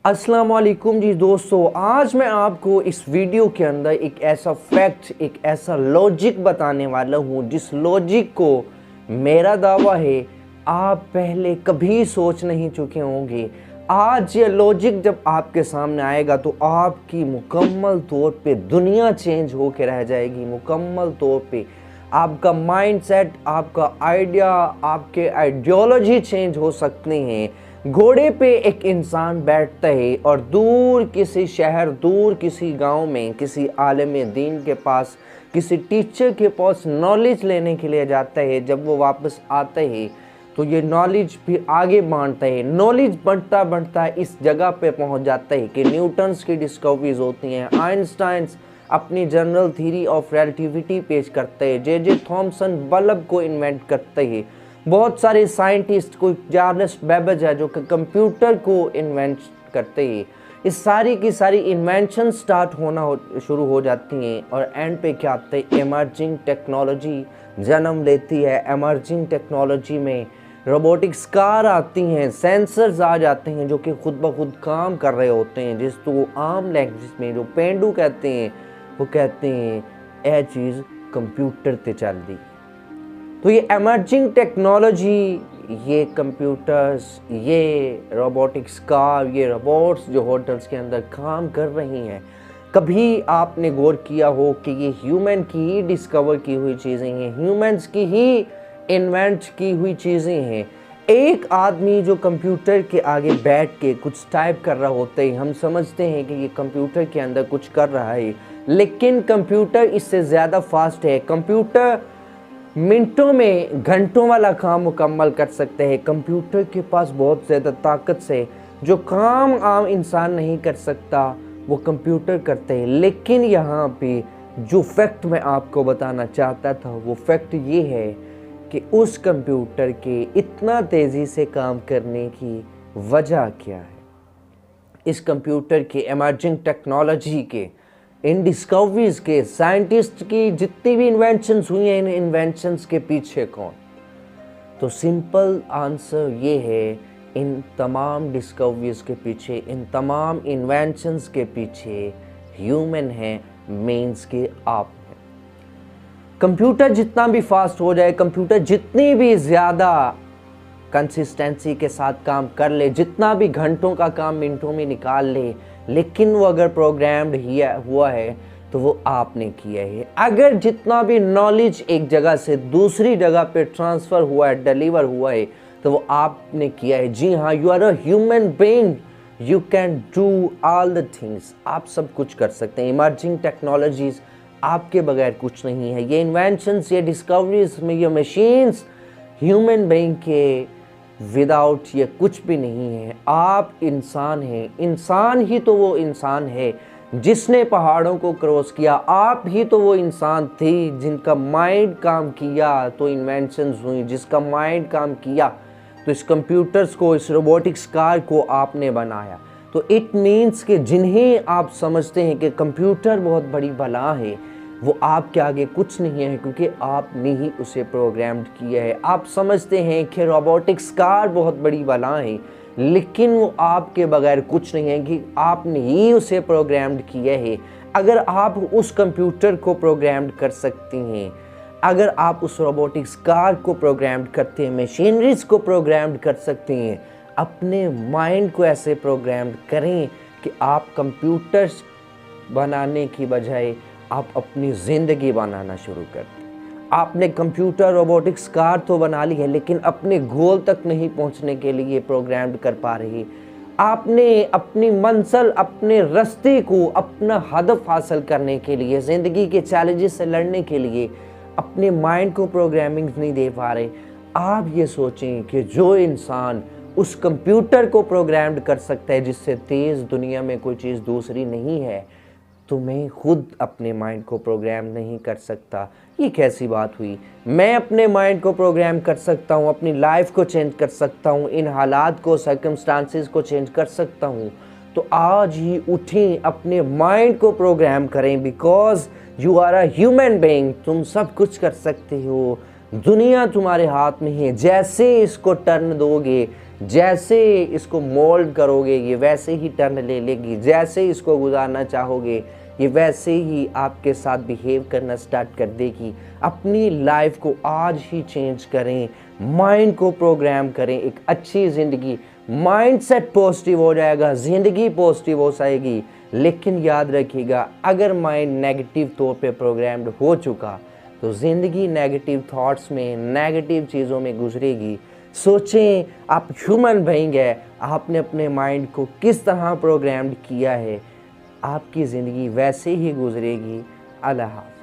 अस्सलाम वालेकुम जी दोस्तों, आज मैं आपको इस वीडियो के अंदर एक ऐसा फैक्ट, एक ऐसा लॉजिक बताने वाला हूँ जिस लॉजिक को मेरा दावा है आप पहले कभी सोच नहीं चुके होंगे। आज ये लॉजिक जब आपके सामने आएगा तो आपकी मुकम्मल तौर पे दुनिया चेंज होके रह जाएगी। मुकम्मल तौर पे आपका माइंडसेट, आपका आइडिया, आपके आइडियोलॉजी चेंज हो सकते हैं। घोड़े पे एक इंसान बैठता है और दूर किसी शहर, दूर किसी गांव में किसी आलिम दीन के पास, किसी टीचर के पास नॉलेज लेने के लिए जाता है। जब वो वापस आता है तो ये नॉलेज भी आगे बांटता है। नॉलेज बढ़ता बढ़ता इस जगह पे पहुंच जाता है कि न्यूटन्स की डिस्कवरीज होती हैं, आइंस्टाइन्स अपनी जनरल थ्योरी ऑफ रिलेटिविटी पेश करते हैं, जे थॉमसन बल्ब को इन्वेंट करते हैं, बहुत सारे साइंटिस्ट, कोई चार्ल्स बेबेज है जो कि कंप्यूटर को इन्वेंट करते हैं। इस सारी की सारी इन्वेंशन स्टार्ट होना शुरू हो जाती हैं और एंड पे क्या आता है, एमर्जिंग टेक्नोलॉजी जन्म लेती है। एमर्जिंग टेक्नोलॉजी में रोबोटिक्स कार आती हैं, सेंसर्स आ जाते हैं जो कि खुद ब खुद काम कर रहे होते हैं, जिसको आम लैंग्वेज में जो पेंडू कहते हैं वो कहते हैं यह चीज़ कंप्यूटर ते चल दी। तो ये एमर्जिंग टेक्नोलॉजी, ये कंप्यूटर्स, ये रोबोटिक्स कार, ये रोबोट्स जो होटल्स के अंदर काम कर रही हैं, कभी आपने गौर किया हो कि ये ह्यूमन की ही डिस्कवर की हुई चीज़ें हैं, ह्यूमंस की ही इन्वेंट की हुई चीज़ें हैं। एक आदमी जो कंप्यूटर के आगे बैठ के कुछ टाइप कर रहा होता है, हम समझते हैं कि ये कंप्यूटर के अंदर कुछ कर रहा है, लेकिन कंप्यूटर इससे ज़्यादा फास्ट है। कंप्यूटर मिनटों में घंटों वाला काम मुकम्मल कर सकते हैं। कंप्यूटर के पास बहुत ज़्यादा ताकत से जो काम आम इंसान नहीं कर सकता वो कंप्यूटर करते हैं। लेकिन यहाँ पे जो फैक्ट मैं आपको बताना चाहता था वो फैक्ट ये है कि उस कंप्यूटर के इतना तेज़ी से काम करने की वजह क्या है। इस कंप्यूटर के एमर्जिंग टेक्नोलॉजी के, इन डिस्कवरीज के, साइंटिस्ट की जितनी भी इन्वेंशंस हुई हैं, इन इन्वेंशंस के पीछे कौन? तो सिंपल आंसर ये है, इन तमाम डिस्कवरीज के पीछे, इन तमाम इन्वेंशंस के पीछे ह्यूमन है, मीन्स के आप हैं। कंप्यूटर जितना भी फास्ट हो जाए, कंप्यूटर जितनी भी ज़्यादा कंसिस्टेंसी के साथ काम कर ले, जितना भी घंटों का काम मिनटों में निकाल ले, लेकिन वो अगर प्रोग्राम्ड हुआ है तो वो आपने किया है। अगर जितना भी नॉलेज एक जगह से दूसरी जगह पे ट्रांसफ़र हुआ है, डिलीवर हुआ है, तो वो आपने किया है। जी हाँ, you are a human being, you can do all the things. आप सब कुछ कर सकते हैं। इमर्जिंग टेक्नोलॉजीज़ आपके बगैर कुछ नहीं है। ये इन्वेंशंस, ये डिस्कवरीज में ये मशीन्स ह्यूमन बीइंग के विदाउट ये कुछ भी नहीं है। आप इंसान हैं, इंसान ही तो वो इंसान है जिसने पहाड़ों को क्रॉस किया। आप ही तो वो इंसान थे जिनका माइंड काम किया तो इन्वेंशंस हुई, जिसका माइंड काम किया तो इस कंप्यूटर्स को, इस रोबोटिक्स कार को आपने बनाया। तो इट मीन्स कि जिन्हें आप समझते हैं कि कंप्यूटर बहुत बड़ी बला है, वो आपके आगे कुछ नहीं है, क्योंकि आपने ही उसे प्रोग्राम्ड किया है। आप समझते हैं कि रोबोटिक्स कार बहुत बड़ी बला है, लेकिन वो आपके बगैर कुछ नहीं है कि आपने ही उसे प्रोग्राम्ड किया है। अगर आप उस कंप्यूटर को प्रोग्राम्ड कर सकते हैं, अगर आप उस रोबोटिक्स कार को प्रोग्राम्ड करते हैं, मशीनरीज को प्रोग्राम्ड कर सकते हैं, अपने माइंड को ऐसे प्रोग्राम्ड करें कि आप कंप्यूटर्स बनाने की बजाय आप अपनी ज़िंदगी बनाना शुरू कर दें। आपने कंप्यूटर, रोबोटिक्स कार तो बना ली है, लेकिन अपने गोल तक नहीं पहुंचने के लिए प्रोग्राम्ड कर पा रही। आपने अपनी मंजिल, अपने रास्ते को, अपना हदफ हासिल करने के लिए, ज़िंदगी के चैलेंजेस से लड़ने के लिए अपने माइंड को प्रोग्रामिंग नहीं दे पा रहे। आप ये सोचें कि जो इंसान उस कंप्यूटर को प्रोग्राम्ड कर सकता है जिससे तेज़ दुनिया में कोई चीज़ दूसरी नहीं है, तो मैं खुद अपने माइंड को प्रोग्राम नहीं कर सकता। ये कैसी बात हुई? मैं अपने माइंड को प्रोग्राम कर सकता हूँ, अपनी लाइफ को चेंज कर सकता हूँ, इन हालात को, सर्कमस्टांसेस को चेंज कर सकता हूँ। तो आज ही उठें, अपने माइंड को प्रोग्राम करें, because you are a human being. तुम सब कुछ कर सकते हो, दुनिया तुम्हारे हाथ में है। जैसे इसको टर्न दोगे, जैसे इसको मोल्ड करोगे ये वैसे ही टर्न ले लेगी, जैसे इसको गुजारना चाहोगे ये वैसे ही आपके साथ बिहेव करना स्टार्ट कर देगी। अपनी लाइफ को आज ही चेंज करें, माइंड को प्रोग्राम करें, एक अच्छी ज़िंदगी, माइंडसेट पॉजिटिव हो जाएगा, ज़िंदगी पॉजिटिव हो जाएगी। लेकिन याद रखिएगा, अगर माइंड नेगेटिव तौर पे प्रोग्राम्ड हो चुका तो ज़िंदगी नेगेटिव थॉट्स में, नेगेटिव चीज़ों में गुजरेगी। सोचें, आप ह्यूमन बीइंग है, आपने अपने माइंड को किस तरह प्रोग्राम्ड किया है, आपकी ज़िंदगी वैसे ही गुजरेगी। अल्लाह हाफ़िज़।